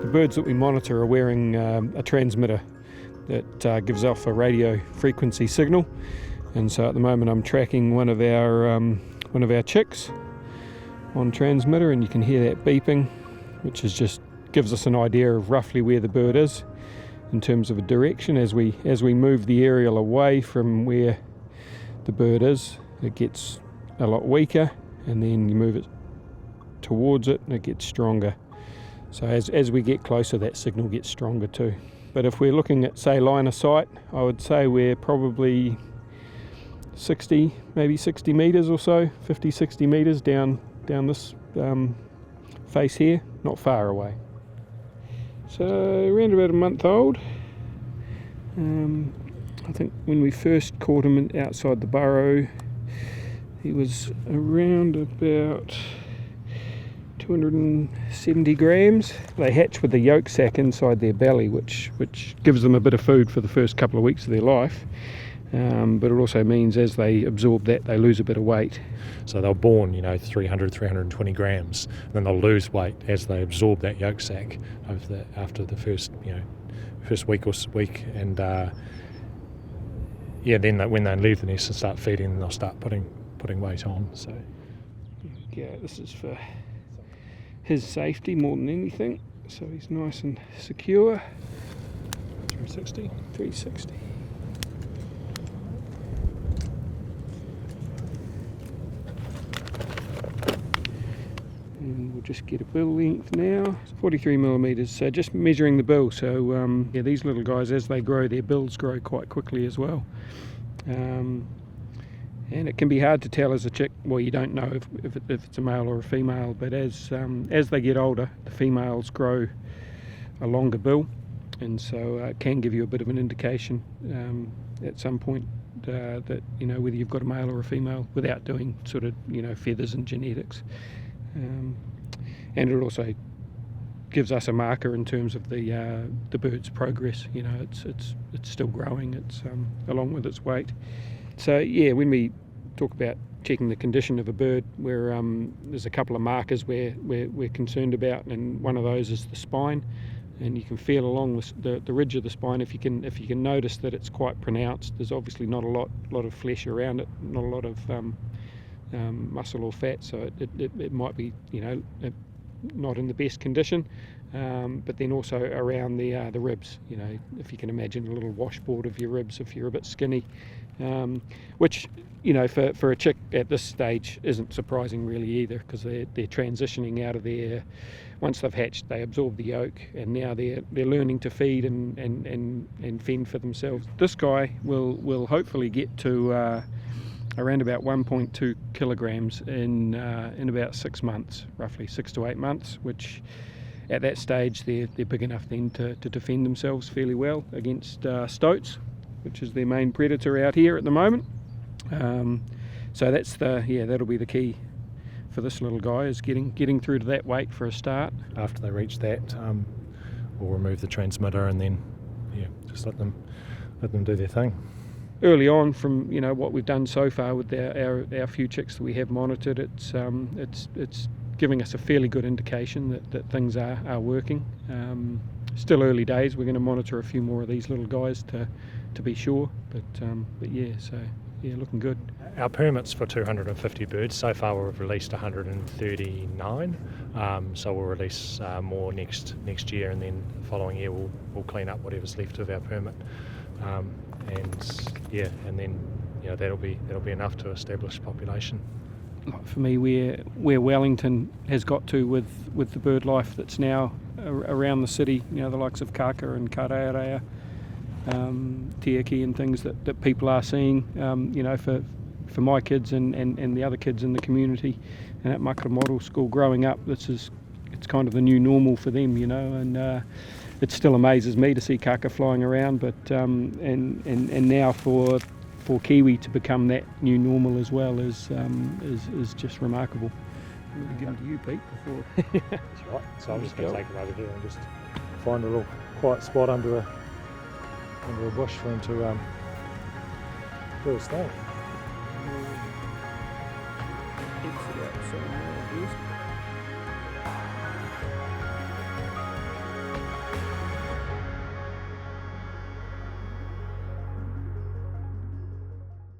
birds that we monitor are wearing a transmitter that gives off a radio frequency signal, and so at the moment I'm tracking one of our chicks on transmitter, and you can hear that beeping, which is just gives us an idea of roughly where the bird is in terms of a direction. As we move the aerial away from where the bird is, it gets a lot weaker, and then you move it towards it and it gets stronger. So as we get closer, that signal gets stronger too. But if we're looking at, say, line of sight, I would say we're probably 60 metres or so, 50, 60 metres down this face here, not far away. So around about a month old. I think when we first caught him outside the burrow, he was around about 270 grams. They hatch with the yolk sac inside their belly, which gives them a bit of food for the first couple of weeks of their life. But it also means as they absorb that, they lose a bit of weight. So they're born, 300, 320 grams, and then they'll lose weight as they absorb that yolk sac after the first week, and then when they leave the nest and start feeding, they'll start putting weight on. So yeah, this is for his safety more than anything. So he's nice and secure. 360. And we'll just get a bill length now. It's 43 millimetres, so just measuring the bill. So these little guys, as they grow, their bills grow quite quickly as well. And it can be hard to tell as a chick. Well, you don't know if it's a male or a female, but as they get older, the females grow a longer bill, and so it can give you a bit of an indication at some point that whether you've got a male or a female without doing sort of feathers and genetics. And it also gives us a marker in terms of the bird's progress. It's still growing. It's along with its weight. So yeah, when we talk about checking the condition of a bird, there's a couple of markers we're concerned about, and one of those is the spine. And you can feel along the ridge of the spine, if you can notice that it's quite pronounced. There's obviously not a lot of flesh around it, not a lot of muscle or fat, so it might be not in the best condition. But then also around the ribs, if you can imagine a little washboard of your ribs if you're a bit skinny, which for a chick at this stage isn't surprising really either, because they're transitioning out of their, once they've hatched, they absorb the yolk, and now they're learning to feed and fend for themselves. This guy will hopefully get to around about 1.2 kilograms in about 6 months, roughly 6 to 8 months, which at that stage they're big enough then to defend themselves fairly well against stoats, which is their main predator out here at the moment. So that's that'll be the key for this little guy, is getting through to that weight for a start. After they reach that, we'll remove the transmitter and then just let them do their thing. Early on, from what we've done so far with our few chicks that we have monitored, it's giving us a fairly good indication that things are working. Still early days. We're going to monitor a few more of these little guys to be sure, but looking good. Our permits for 250 birds, so far we've released 139, so we'll release more next year, and then the following year we'll clean up whatever's left of our permit, and then that'll be enough to establish population. For me, where Wellington has got to with the bird life that's now around the city, the likes of kaka and karearea, tiaki and things that people are seeing, for my kids and the other kids in the community and at Makara Model School growing up, it's kind of the new normal for them, and it still amazes me to see kaka flying around, but and now for Kiwi to become that new normal as well is just remarkable. I'm going to give them to you, Pete, before. That's right. So I'm just going to take them over here and just find a little quiet spot under a bush for him to do his thing. Exit out somewhere, I guess.